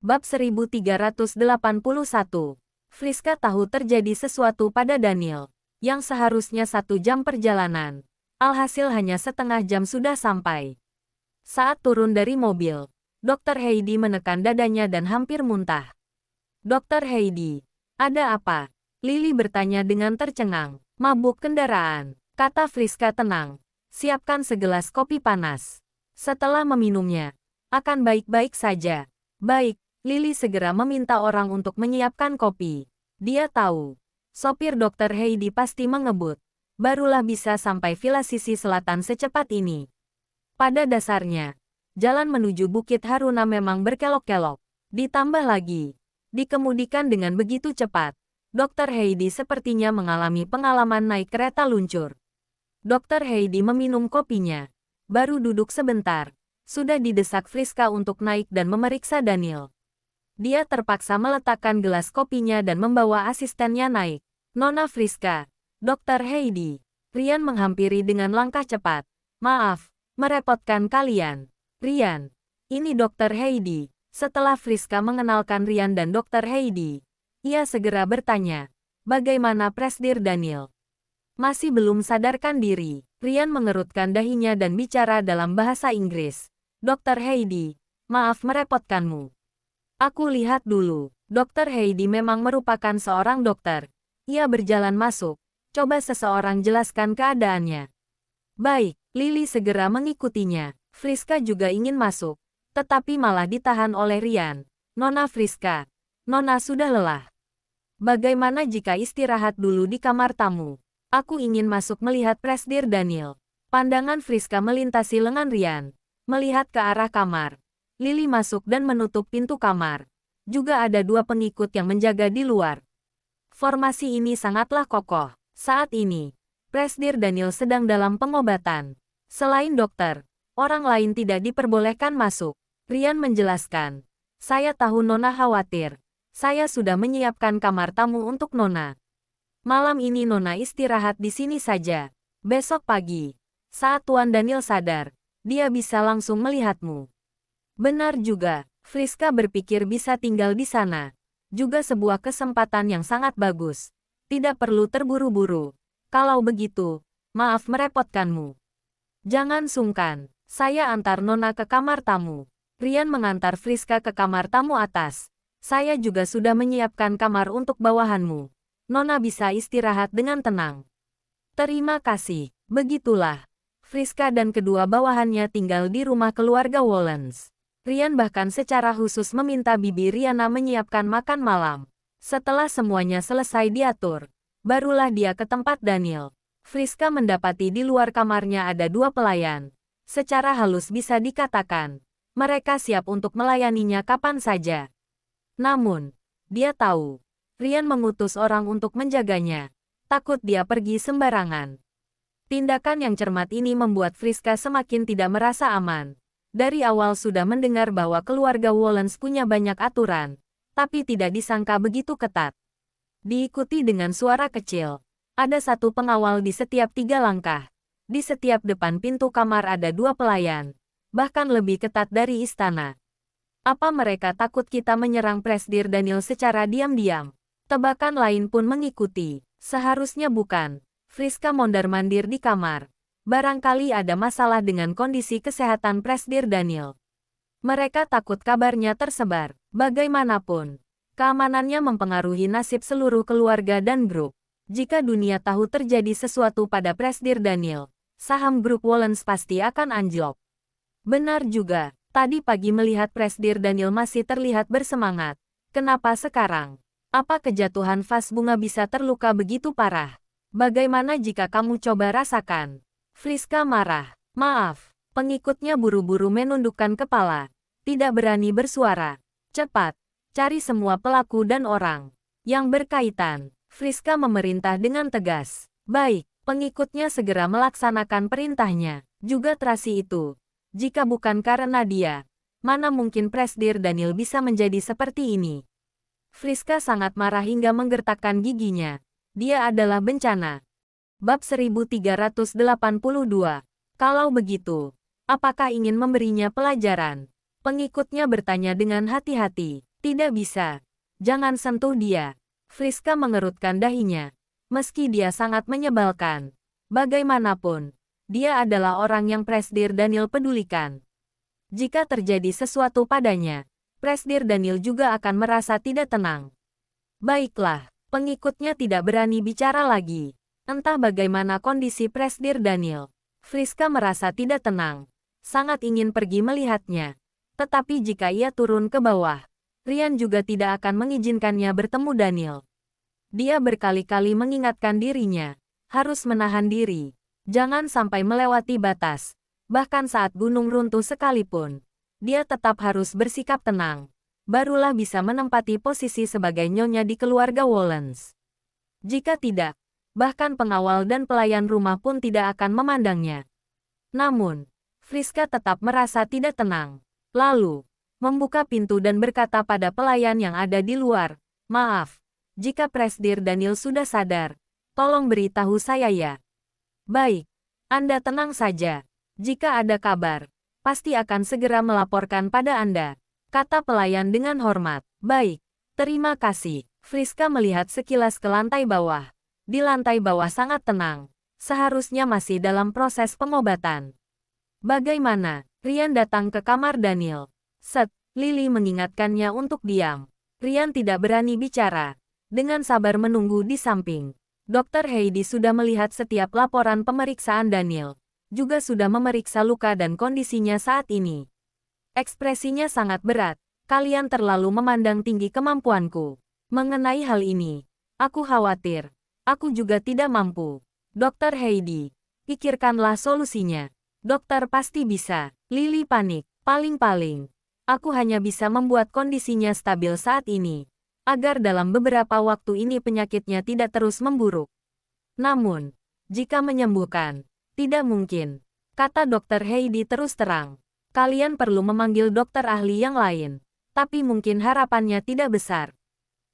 Bab 1381. Friska tahu terjadi sesuatu pada Daniel, yang seharusnya 1 jam perjalanan. Alhasil hanya setengah jam sudah sampai. Saat turun dari mobil, Dr. Heidi menekan dadanya dan hampir muntah. Dr. Heidi, ada apa? Lily bertanya dengan tercengang. Mabuk kendaraan, kata Friska tenang. Siapkan segelas kopi panas. Setelah meminumnya, akan baik-baik saja. Baik. Lily segera meminta orang untuk menyiapkan kopi. Dia tahu, sopir Dr. Heidi pasti mengebut. Barulah bisa sampai Villa Sisi Selatan secepat ini. Pada dasarnya, jalan menuju Bukit Haruna memang berkelok-kelok. Ditambah lagi, dikemudikan dengan begitu cepat. Dr. Heidi sepertinya mengalami pengalaman naik kereta luncur. Dr. Heidi meminum kopinya. Baru duduk sebentar, sudah didesak Friska untuk naik dan memeriksa Daniel. Dia terpaksa meletakkan gelas kopinya dan membawa asistennya naik. Nona Friska, Dr. Heidi. Rian menghampiri dengan langkah cepat. Maaf, merepotkan kalian. Rian, ini Dr. Heidi. Setelah Friska mengenalkan Rian dan Dr. Heidi, ia segera bertanya, bagaimana Presdir Daniel? Masih belum sadarkan diri. Rian mengerutkan dahinya dan bicara dalam bahasa Inggris. Dr. Heidi, maaf merepotkanmu. Aku lihat dulu, Dr. Heidi memang merupakan seorang dokter. Ia berjalan masuk. Coba seseorang jelaskan keadaannya. Baik, Lily segera mengikutinya. Friska juga ingin masuk, tetapi malah ditahan oleh Rian. Nona Friska, Nona sudah lelah. Bagaimana jika istirahat dulu di kamar tamu? Aku ingin masuk melihat Presdir Daniel. Pandangan Friska melintasi lengan Rian, melihat ke arah kamar. Lily masuk dan menutup pintu kamar. Juga ada 2 pengikut yang menjaga di luar. Formasi ini sangatlah kokoh. Saat ini, Presdir Daniel sedang dalam pengobatan. Selain dokter, orang lain tidak diperbolehkan masuk. Rian menjelaskan. Saya tahu Nona khawatir. Saya sudah menyiapkan kamar tamu untuk Nona. Malam ini Nona istirahat di sini saja. Besok pagi, saat Tuan Daniel sadar, dia bisa langsung melihatmu. Benar juga, Friska berpikir bisa tinggal di sana. Juga sebuah kesempatan yang sangat bagus. Tidak perlu terburu-buru. Kalau begitu, maaf merepotkanmu. Jangan sungkan, saya antar Nona ke kamar tamu. Rian mengantar Friska ke kamar tamu atas. Saya juga sudah menyiapkan kamar untuk bawahanmu. Nona bisa istirahat dengan tenang. Terima kasih, begitulah. Friska dan kedua bawahannya tinggal di rumah keluarga Wollens. Rian bahkan secara khusus meminta Bibi Riana menyiapkan makan malam. Setelah semuanya selesai diatur, barulah dia ke tempat Daniel. Friska mendapati di luar kamarnya ada 2 pelayan. Secara halus bisa dikatakan, mereka siap untuk melayaninya kapan saja. Namun, dia tahu, Rian mengutus orang untuk menjaganya. Takut dia pergi sembarangan. Tindakan yang cermat ini membuat Friska semakin tidak merasa aman. Dari awal sudah mendengar bahwa keluarga Wollens punya banyak aturan, tapi tidak disangka begitu ketat. Diikuti dengan suara kecil. Ada 1 pengawal di setiap 3 langkah. Di setiap depan pintu kamar ada 2 pelayan. Bahkan lebih ketat dari istana. Apa mereka takut kita menyerang Presdir Daniel secara diam-diam? Tebakan lain pun mengikuti. Seharusnya bukan. Friska mondar-mandir di kamar. Barangkali ada masalah dengan kondisi kesehatan Presdir Daniel. Mereka takut kabarnya tersebar. Bagaimanapun, keamanannya mempengaruhi nasib seluruh keluarga dan grup. Jika dunia tahu terjadi sesuatu pada Presdir Daniel, saham grup Wollens pasti akan anjlok. Benar juga, tadi pagi melihat Presdir Daniel masih terlihat bersemangat. Kenapa sekarang? Apa kejatuhan vas bunga bisa terluka begitu parah? Bagaimana jika kamu coba rasakan? Friska marah. Maaf, pengikutnya buru-buru menundukkan kepala. Tidak berani bersuara. Cepat, cari semua pelaku dan orang yang berkaitan. Friska memerintah dengan tegas. Baik, pengikutnya segera melaksanakan perintahnya. Juga terasi itu. Jika bukan karena dia, mana mungkin Presdir Daniel bisa menjadi seperti ini? Friska sangat marah hingga menggertakkan giginya. Dia adalah bencana. Bab 1382. Kalau begitu, apakah ingin memberinya pelajaran? Pengikutnya bertanya dengan hati-hati. Tidak bisa. Jangan sentuh dia. Friska mengerutkan dahinya. Meski dia sangat menyebalkan. Bagaimanapun, dia adalah orang yang Presdir Daniel pedulikan. Jika terjadi sesuatu padanya, Presdir Daniel juga akan merasa tidak tenang. Baiklah, pengikutnya tidak berani bicara lagi. Entah bagaimana kondisi Presdir Daniel. Friska merasa tidak tenang. Sangat ingin pergi melihatnya. Tetapi jika ia turun ke bawah, Rian juga tidak akan mengizinkannya bertemu Daniel. Dia berkali-kali mengingatkan dirinya, harus menahan diri. Jangan sampai melewati batas. Bahkan saat gunung runtuh sekalipun, dia tetap harus bersikap tenang. Barulah bisa menempati posisi sebagai nyonya di keluarga Wollens. Jika tidak, bahkan pengawal dan pelayan rumah pun tidak akan memandangnya. Namun, Friska tetap merasa tidak tenang. Lalu, membuka pintu dan berkata pada pelayan yang ada di luar, "Maaf, jika Presdir Daniel sudah sadar, tolong beritahu saya ya." "Baik, Anda tenang saja. Jika ada kabar, pasti akan segera melaporkan pada Anda," kata pelayan dengan hormat. "Baik, terima kasih." Friska melihat sekilas ke lantai bawah. Di lantai bawah sangat tenang. Seharusnya masih dalam proses pengobatan. "Bagaimana?" Rian datang ke kamar Daniel. "Set," Lily mengingatkannya untuk diam. Rian tidak berani bicara. Dengan sabar menunggu di samping. Dr. Heidi sudah melihat setiap laporan pemeriksaan Daniel. Juga sudah memeriksa luka dan kondisinya saat ini. Ekspresinya sangat berat. "Kalian terlalu memandang tinggi kemampuanku. Mengenai hal ini, aku khawatir. Aku juga tidak mampu." "Dr. Heidi, pikirkanlah solusinya. Dokter pasti bisa." Lily panik. "Paling-paling, aku hanya bisa membuat kondisinya stabil saat ini, agar dalam beberapa waktu ini penyakitnya tidak terus memburuk. Namun, jika menyembuhkan, tidak mungkin," kata Dr. Heidi terus terang. "Kalian perlu memanggil dokter ahli yang lain, tapi mungkin harapannya tidak besar."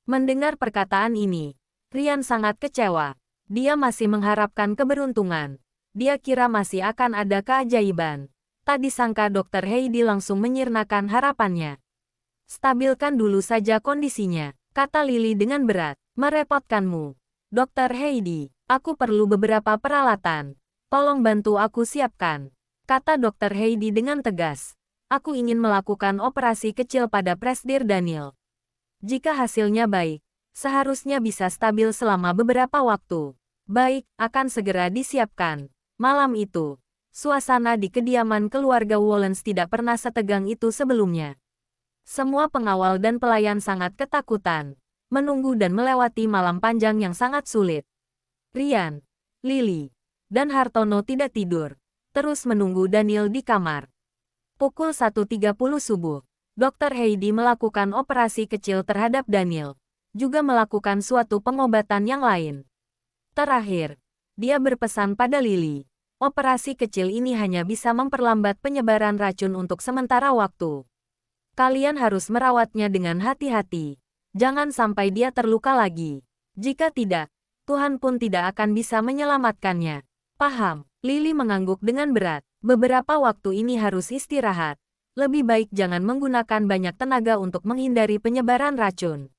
Mendengar perkataan ini, Rian sangat kecewa. Dia masih mengharapkan keberuntungan. Dia kira masih akan ada keajaiban. Tak disangka Dr. Heidi langsung menyirnakan harapannya. "Stabilkan dulu saja kondisinya," kata Lily dengan berat. "Merepotkanmu, Dr. Heidi. Aku perlu beberapa peralatan. Tolong bantu aku siapkan," kata Dr. Heidi dengan tegas. "Aku ingin melakukan operasi kecil pada Presdir Daniel. Jika hasilnya baik, seharusnya bisa stabil selama beberapa waktu." "Baik, akan segera disiapkan." Malam itu, suasana di kediaman keluarga Wollens tidak pernah setegang itu sebelumnya. Semua pengawal dan pelayan sangat ketakutan, menunggu dan melewati malam panjang yang sangat sulit. Rian, Lily, dan Hartono tidak tidur, terus menunggu Daniel di kamar. Pukul 1.30 subuh, Dr. Heidi melakukan operasi kecil terhadap Daniel, juga melakukan suatu pengobatan yang lain. Terakhir, dia berpesan pada Lily, operasi kecil ini hanya bisa memperlambat penyebaran racun untuk sementara waktu. Kalian harus merawatnya dengan hati-hati. Jangan sampai dia terluka lagi. Jika tidak, Tuhan pun tidak akan bisa menyelamatkannya. Paham? Lily mengangguk dengan berat. Beberapa waktu ini harus istirahat. Lebih baik jangan menggunakan banyak tenaga untuk menghindari penyebaran racun.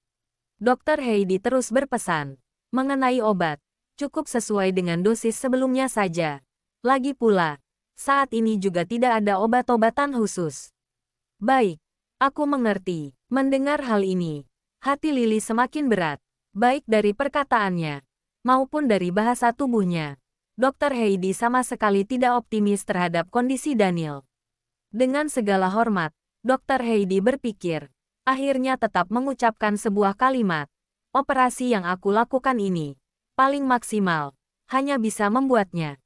Dr. Heidi terus berpesan. Mengenai obat, cukup sesuai dengan dosis sebelumnya saja. Lagi pula, saat ini juga tidak ada obat-obatan khusus. "Baik, aku mengerti." Mendengar hal ini, hati Lily semakin berat, baik dari perkataannya, maupun dari bahasa tubuhnya. Dr. Heidi sama sekali tidak optimis terhadap kondisi Daniel. Dengan segala hormat, Dr. Heidi berpikir, akhirnya tetap mengucapkan sebuah kalimat. "Operasi yang aku lakukan ini, paling maksimal, hanya bisa membuatnya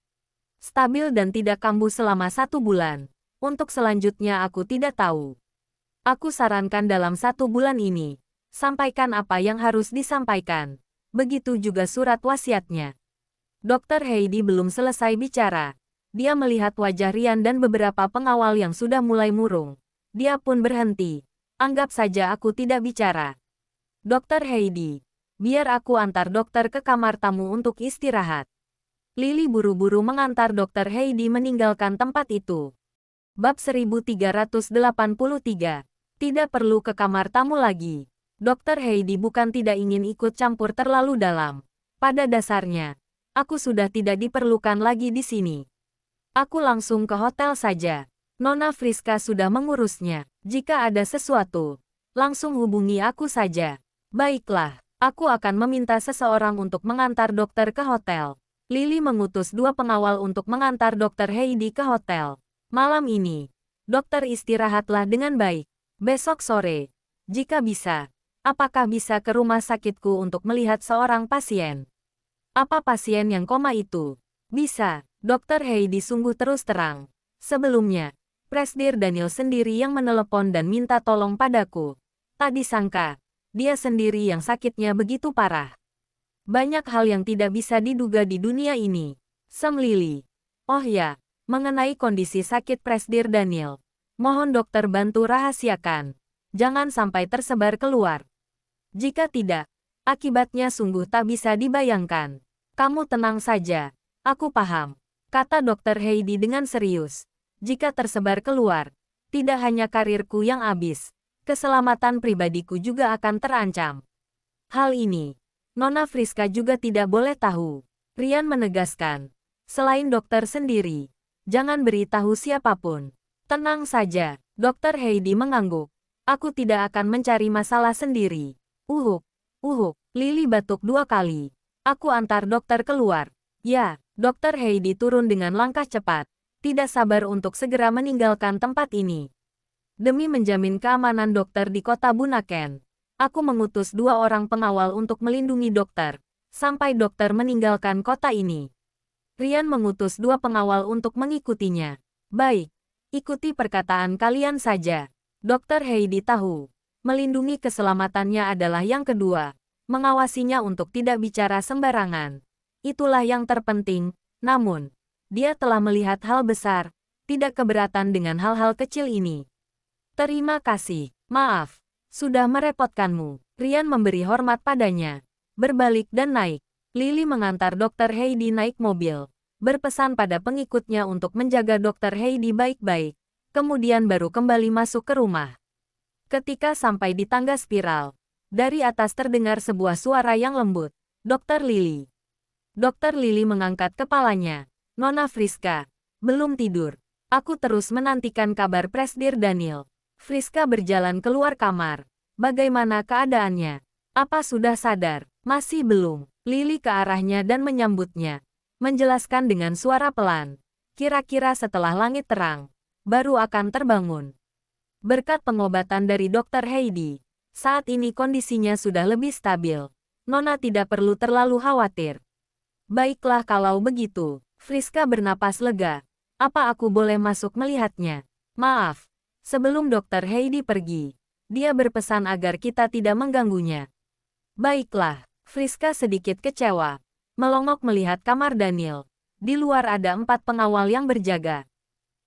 stabil dan tidak kambuh selama 1 bulan. Untuk selanjutnya aku tidak tahu. Aku sarankan dalam 1 bulan ini, sampaikan apa yang harus disampaikan. Begitu juga surat wasiatnya." Dr. Heidi belum selesai bicara. Dia melihat wajah Rian dan beberapa pengawal yang sudah mulai murung. Dia pun berhenti. "Anggap saja aku tidak bicara. Dr. Heidi, biar aku antar dokter ke kamar tamu untuk istirahat." Lily buru-buru mengantar Dr. Heidi meninggalkan tempat itu. Bab 1383. Tidak perlu ke kamar tamu lagi. Dokter Heidi bukan tidak ingin ikut campur terlalu dalam. Pada dasarnya, aku sudah tidak diperlukan lagi di sini. Aku langsung ke hotel saja. Nona Friska sudah mengurusnya. Jika ada sesuatu, langsung hubungi aku saja. Baiklah, aku akan meminta seseorang untuk mengantar dokter ke hotel. Lily mengutus 2 pengawal untuk mengantar dokter Heidi ke hotel. Malam ini, dokter istirahatlah dengan baik. Besok sore, jika bisa, apakah bisa ke rumah sakitku untuk melihat seorang pasien? Apa pasien yang koma itu? Bisa, dokter Heidi sungguh terus terang. Sebelumnya, Presdir Daniel sendiri yang menelepon dan minta tolong padaku. Tak disangka, dia sendiri yang sakitnya begitu parah. Banyak hal yang tidak bisa diduga di dunia ini. Sem Lily. Oh ya, mengenai kondisi sakit Presdir Daniel. Mohon dokter bantu rahasiakan. Jangan sampai tersebar keluar. Jika tidak, akibatnya sungguh tak bisa dibayangkan. Kamu tenang saja. Aku paham, kata dokter Heidi dengan serius. Jika tersebar keluar, tidak hanya karirku yang habis, keselamatan pribadiku juga akan terancam. Hal ini, Nona Friska juga tidak boleh tahu. Rian menegaskan, selain dokter sendiri, jangan beritahu siapapun. Tenang saja, dokter Heidi mengangguk. Aku tidak akan mencari masalah sendiri. Uhuk, Lily batuk 2 kali. Aku antar dokter keluar. Ya, dokter Heidi turun dengan langkah cepat. Tidak sabar untuk segera meninggalkan tempat ini. Demi menjamin keamanan dokter di kota Bunaken, aku mengutus 2 orang pengawal untuk melindungi dokter, sampai dokter meninggalkan kota ini. Rian mengutus 2 pengawal untuk mengikutinya. Baik. Ikuti perkataan kalian saja. Dokter Heidi tahu, melindungi keselamatannya adalah yang kedua. Mengawasinya untuk tidak bicara sembarangan. Itulah yang terpenting, namun, dia telah melihat hal besar, tidak keberatan dengan hal-hal kecil ini. Terima kasih, maaf, sudah merepotkanmu. Rian memberi hormat padanya. Berbalik dan naik. Lily mengantar dokter Heidi naik mobil. Berpesan pada pengikutnya untuk menjaga dokter Heidi baik-baik, kemudian baru kembali masuk ke rumah. Ketika sampai di tangga spiral, dari atas terdengar sebuah suara yang lembut. Dokter Lily. Dokter Lily mengangkat kepalanya. Nona Friska, belum tidur. Aku terus menantikan kabar Presdir Daniel. Friska berjalan keluar kamar. Bagaimana keadaannya? Apa sudah sadar? Masih belum. Lily ke arahnya dan menyambutnya. Menjelaskan dengan suara pelan. Kira-kira setelah langit terang, baru akan terbangun. Berkat pengobatan dari Dr. Heidi, saat ini kondisinya sudah lebih stabil. Nona tidak perlu terlalu khawatir. Baiklah kalau begitu. Friska bernapas lega. Apa aku boleh masuk melihatnya? Maaf, sebelum Dr. Heidi pergi, dia berpesan agar kita tidak mengganggunya. Baiklah, Friska sedikit kecewa. Melongok melihat kamar Daniel. Di luar ada 4 pengawal yang berjaga.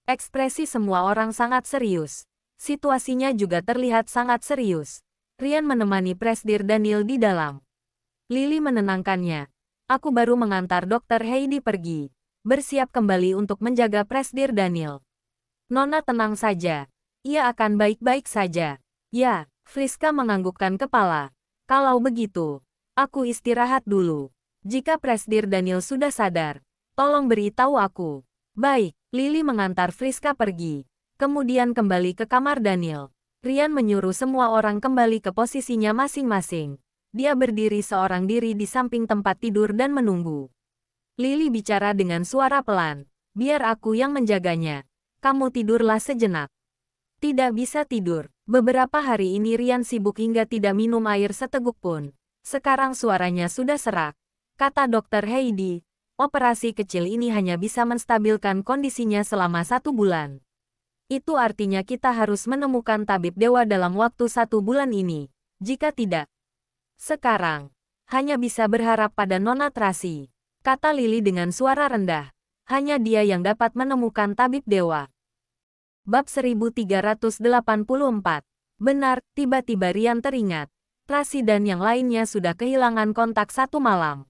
Ekspresi semua orang sangat serius. Situasinya juga terlihat sangat serius. Rian menemani Presdir Daniel di dalam. Lily menenangkannya. Aku baru mengantar Dr. Heidi pergi. Bersiap kembali untuk menjaga Presdir Daniel. Nona tenang saja. Ia akan baik-baik saja. Ya, Friska menganggukkan kepala. Kalau begitu, aku istirahat dulu. Jika Presdir Daniel sudah sadar, tolong beritahu aku. Baik, Lily mengantar Friska pergi. Kemudian kembali ke kamar Daniel. Rian menyuruh semua orang kembali ke posisinya masing-masing. Dia berdiri seorang diri di samping tempat tidur dan menunggu. Lily bicara dengan suara pelan. Biar aku yang menjaganya. Kamu tidurlah sejenak. Tidak bisa tidur. Beberapa hari ini Rian sibuk hingga tidak minum air seteguk pun. Sekarang suaranya sudah serak. Kata Dr. Heidi, operasi kecil ini hanya bisa menstabilkan kondisinya selama 1 bulan. Itu artinya kita harus menemukan tabib dewa dalam waktu 1 bulan ini. Jika tidak, sekarang, hanya bisa berharap pada Nona Tracy. Kata Lily dengan suara rendah. Hanya dia yang dapat menemukan tabib dewa. Bab 1384. Benar, tiba-tiba Rian teringat. Tracy dan yang lainnya sudah kehilangan kontak 1 malam.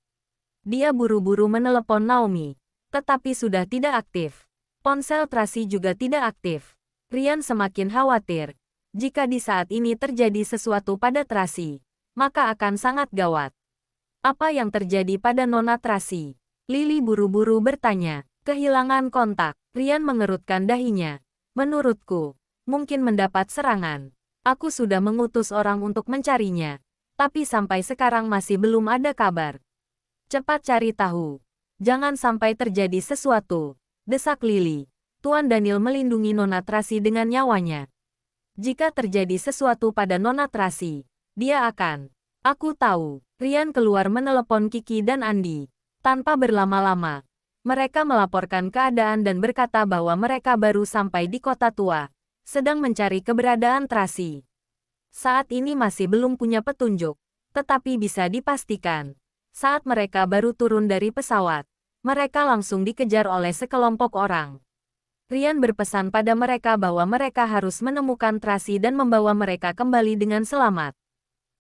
Dia buru-buru menelepon Naomi, tetapi sudah tidak aktif. Ponsel Tracy juga tidak aktif. Rian semakin khawatir. Jika di saat ini terjadi sesuatu pada Tracy, maka akan sangat gawat. Apa yang terjadi pada Nona Tracy? Lily buru-buru bertanya. Kehilangan kontak. Rian mengerutkan dahinya. Menurutku, mungkin mendapat serangan. Aku sudah mengutus orang untuk mencarinya. Tapi sampai sekarang masih belum ada kabar. Cepat cari tahu. Jangan sampai terjadi sesuatu. Desak Lily. Tuan Daniel melindungi Nona Tracy dengan nyawanya. Jika terjadi sesuatu pada Nona Tracy, dia akan. Aku tahu. Rian keluar menelepon Kiki dan Andi. Tanpa berlama-lama, mereka melaporkan keadaan dan berkata bahwa mereka baru sampai di kota tua, sedang mencari keberadaan Tracy. Saat ini masih belum punya petunjuk, tetapi bisa dipastikan. Saat mereka baru turun dari pesawat, mereka langsung dikejar oleh sekelompok orang. Rian berpesan pada mereka bahwa mereka harus menemukan Tracy dan membawa mereka kembali dengan selamat.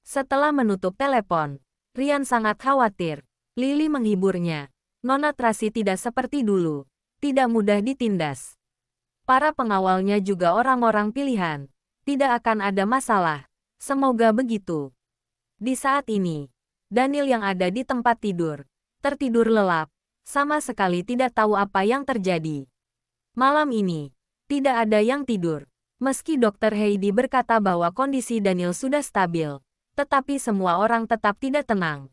Setelah menutup telepon, Rian sangat khawatir. Lily menghiburnya. Nona Tracy tidak seperti dulu. Tidak mudah ditindas. Para pengawalnya juga orang-orang pilihan. Tidak akan ada masalah. Semoga begitu. Di saat ini, Daniel yang ada di tempat tidur, tertidur lelap, sama sekali tidak tahu apa yang terjadi. Malam ini, tidak ada yang tidur. Meski Dr. Heidi berkata bahwa kondisi Daniel sudah stabil, tetapi semua orang tetap tidak tenang.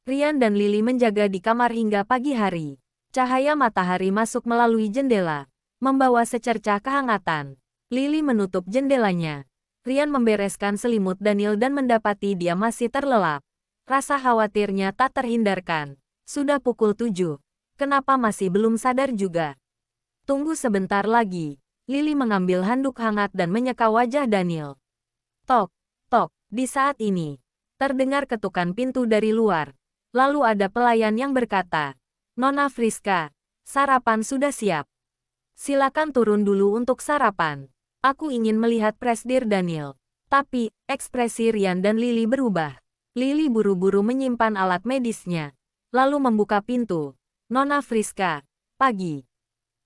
Rian dan Lily menjaga di kamar hingga pagi hari. Cahaya matahari masuk melalui jendela, membawa secercah kehangatan. Lily menutup jendelanya. Rian membereskan selimut Daniel dan mendapati dia masih terlelap. Rasa khawatirnya tak terhindarkan. Sudah pukul 7. Kenapa masih belum sadar juga? Tunggu sebentar lagi. Lily mengambil handuk hangat dan menyeka wajah Daniel. Tok, tok. Di saat ini, terdengar ketukan pintu dari luar. Lalu ada pelayan yang berkata, Nona Friska, sarapan sudah siap. Silakan turun dulu untuk sarapan. Aku ingin melihat Presdir Daniel. Tapi, ekspresi Rian dan Lily berubah. Lily buru-buru menyimpan alat medisnya. Lalu membuka pintu. Nona Friska, pagi.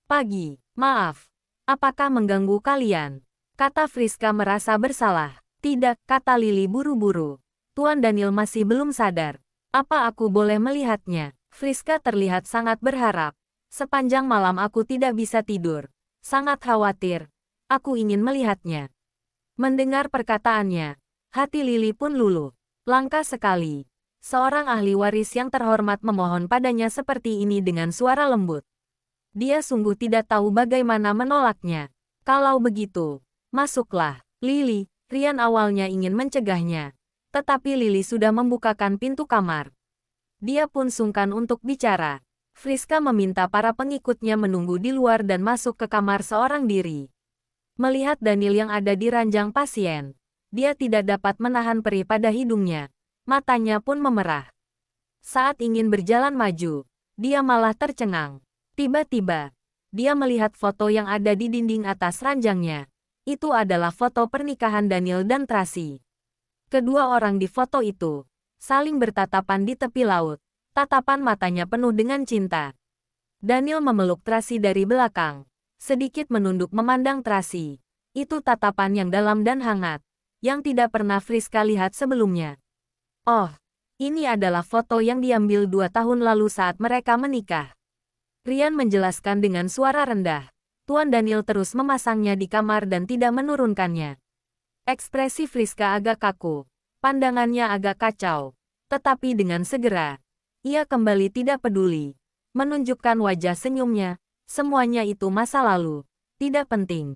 Pagi, maaf. Apakah mengganggu kalian? Kata Friska merasa bersalah. Tidak, kata Lily buru-buru. Tuan Daniel masih belum sadar. Apa aku boleh melihatnya? Friska terlihat sangat berharap. Sepanjang malam aku tidak bisa tidur. Sangat khawatir. Aku ingin melihatnya. Mendengar perkataannya, hati Lily pun luluh. Langka sekali. Seorang ahli waris yang terhormat memohon padanya seperti ini dengan suara lembut. Dia sungguh tidak tahu bagaimana menolaknya. Kalau begitu, masuklah. Lily, Rian awalnya ingin mencegahnya. Tetapi Lily sudah membukakan pintu kamar. Dia pun sungkan untuk bicara. Friska meminta para pengikutnya menunggu di luar dan masuk ke kamar seorang diri. Melihat Daniel yang ada di ranjang pasien, dia tidak dapat menahan perih pada hidungnya. Matanya pun memerah. Saat ingin berjalan maju, dia malah tercengang. Tiba-tiba, dia melihat foto yang ada di dinding atas ranjangnya. Itu adalah foto pernikahan Daniel dan Tracy. Kedua orang di foto itu saling bertatapan di tepi laut. Tatapan matanya penuh dengan cinta. Daniel memeluk Tracy dari belakang, sedikit menunduk memandang Tracy. Itu tatapan yang dalam dan hangat, yang tidak pernah Friska lihat sebelumnya. Oh, ini adalah foto yang diambil 2 tahun lalu saat mereka menikah. Rian menjelaskan dengan suara rendah. Tuan Daniel terus memasangnya di kamar dan tidak menurunkannya. Ekspresi Friska agak kaku, pandangannya agak kacau, tetapi dengan segera, ia kembali tidak peduli, menunjukkan wajah senyumnya, semuanya itu masa lalu, tidak penting.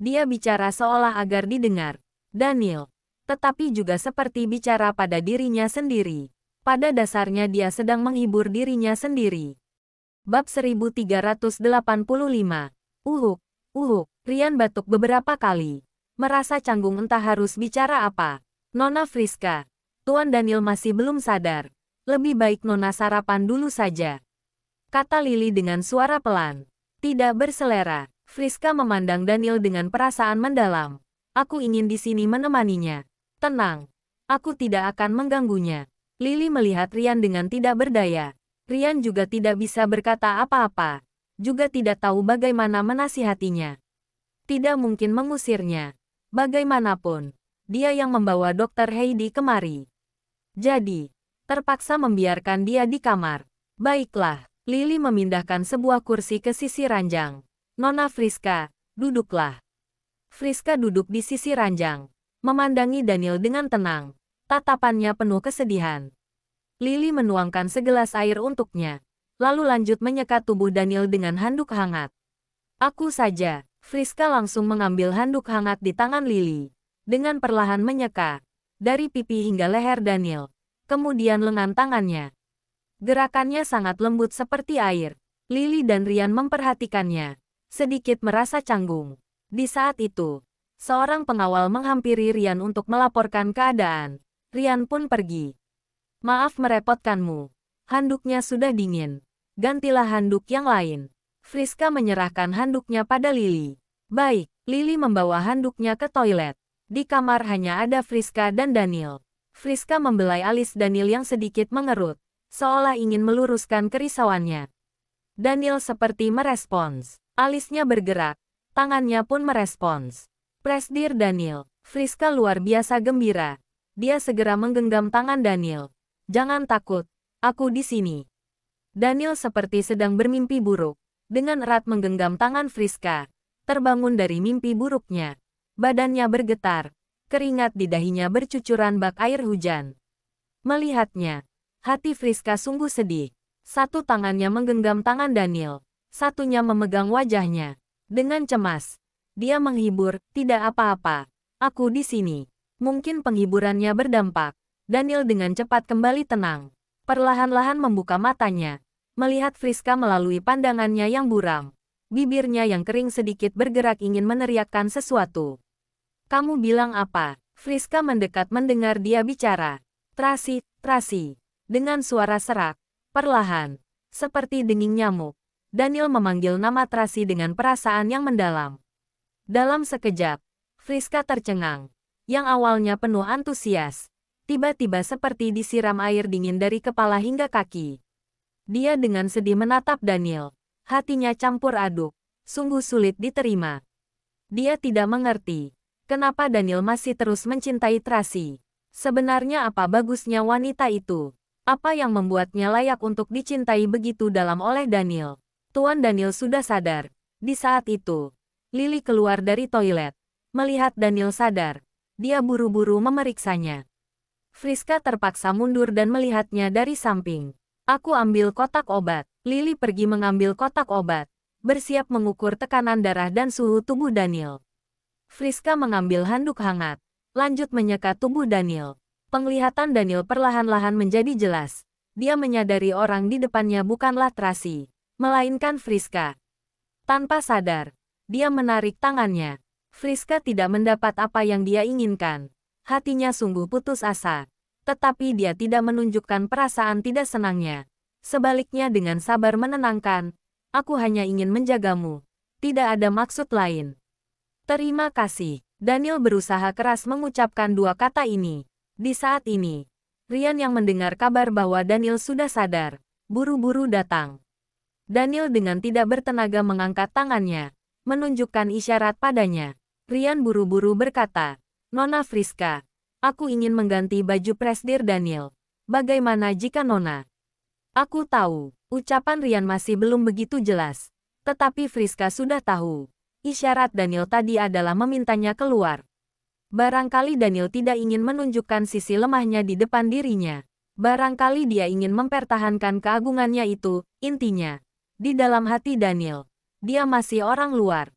Dia bicara seolah agar didengar, Daniel, tetapi juga seperti bicara pada dirinya sendiri. Pada dasarnya dia sedang menghibur dirinya sendiri. Bab 1385, Uhuk, Rian batuk beberapa kali. Merasa canggung entah harus bicara apa. Nona Friska, Tuan Daniel masih belum sadar. Lebih baik Nona sarapan dulu saja. Kata Lily dengan suara pelan. Tidak berselera. Friska memandang Daniel dengan perasaan mendalam. Aku ingin di sini menemaninya. Tenang. Aku tidak akan mengganggunya. Lily melihat Rian dengan tidak berdaya. Rian juga tidak bisa berkata apa-apa. Juga tidak tahu bagaimana menasihatinya. Tidak mungkin mengusirnya. Bagaimanapun, dia yang membawa Dr. Heidi kemari. Jadi, terpaksa membiarkan dia di kamar. Baiklah, Lily memindahkan sebuah kursi ke sisi ranjang. Nona Friska, duduklah. Friska duduk di sisi ranjang, memandangi Daniel dengan tenang. Tatapannya penuh kesedihan. Lily menuangkan segelas air untuknya, lalu lanjut menyeka tubuh Daniel dengan handuk hangat. Aku saja. Friska langsung mengambil handuk hangat di tangan Lily. Dengan perlahan menyeka, dari pipi hingga leher Daniel, kemudian lengan tangannya. Gerakannya sangat lembut seperti air. Lily dan Ryan memperhatikannya, sedikit merasa canggung. Di saat itu, seorang pengawal menghampiri Ryan untuk melaporkan keadaan. Ryan pun pergi. Maaf merepotkanmu. Handuknya sudah dingin. Gantilah handuk yang lain. Friska menyerahkan handuknya pada Lily. Baik, Lily membawa handuknya ke toilet. Di kamar hanya ada Friska dan Daniel. Friska membelai alis Daniel yang sedikit mengerut, seolah ingin meluruskan kerisauannya. Daniel seperti merespons. Alisnya bergerak, tangannya pun merespons. Presdir Daniel. Friska luar biasa gembira. Dia segera menggenggam tangan Daniel. Jangan takut, aku di sini. Daniel seperti sedang bermimpi buruk. Dengan erat menggenggam tangan Friska, terbangun dari mimpi buruknya. Badannya bergetar, keringat di dahinya bercucuran bak air hujan. Melihatnya, hati Friska sungguh sedih. Satu tangannya menggenggam tangan Daniel, satunya memegang wajahnya. Dengan cemas, dia menghibur, tidak apa-apa, aku di sini. Mungkin penghiburannya berdampak. Daniel dengan cepat kembali tenang. Perlahan-lahan membuka matanya, melihat Friska melalui pandangannya yang buram. Bibirnya yang kering sedikit bergerak ingin meneriakkan sesuatu. Kamu bilang apa? Friska mendekat mendengar dia bicara. Tracy, Tracy. Dengan suara serak, perlahan, seperti denging nyamuk. Daniel memanggil nama Tracy dengan perasaan yang mendalam. Dalam sekejap, Friska tercengang. Yang awalnya penuh antusias, tiba-tiba seperti disiram air dingin dari kepala hingga kaki. Dia dengan sedih menatap Daniel. Hatinya campur aduk. Sungguh sulit diterima. Dia tidak mengerti kenapa Daniel masih terus mencintai Tracy. Sebenarnya apa bagusnya wanita itu? Apa yang membuatnya layak untuk dicintai begitu dalam oleh Daniel? Tuan Daniel sudah sadar. Di saat itu, Lily keluar dari toilet. Melihat Daniel sadar, dia buru-buru memeriksanya. Friska terpaksa mundur dan melihatnya dari samping. Aku ambil kotak obat. Lily pergi mengambil kotak obat, bersiap mengukur tekanan darah dan suhu tubuh Daniel. Friska mengambil handuk hangat, lanjut menyeka tubuh Daniel. Penglihatan Daniel perlahan-lahan menjadi jelas. Dia menyadari orang di depannya bukanlah Tracy, melainkan Friska. Tanpa sadar, dia menarik tangannya. Friska tidak mendapat apa yang dia inginkan. Hatinya sungguh putus asa. Tetapi dia tidak menunjukkan perasaan tidak senangnya. Sebaliknya dengan sabar menenangkan, aku hanya ingin menjagamu. Tidak ada maksud lain. Terima kasih. Daniel berusaha keras mengucapkan dua kata ini. Di saat ini, Ryan yang mendengar kabar bahwa Daniel sudah sadar, buru-buru datang. Daniel dengan tidak bertenaga mengangkat tangannya, menunjukkan isyarat padanya. Ryan buru-buru berkata, Nona Friska, aku ingin mengganti baju Presdir Daniel. Bagaimana jika Nona? Aku tahu, ucapan Ryan masih belum begitu jelas. Tetapi Friska sudah tahu. Isyarat Daniel tadi adalah memintanya keluar. Barangkali Daniel tidak ingin menunjukkan sisi lemahnya di depan dirinya. Barangkali dia ingin mempertahankan keagungannya itu, intinya. Di dalam hati Daniel, dia masih orang luar.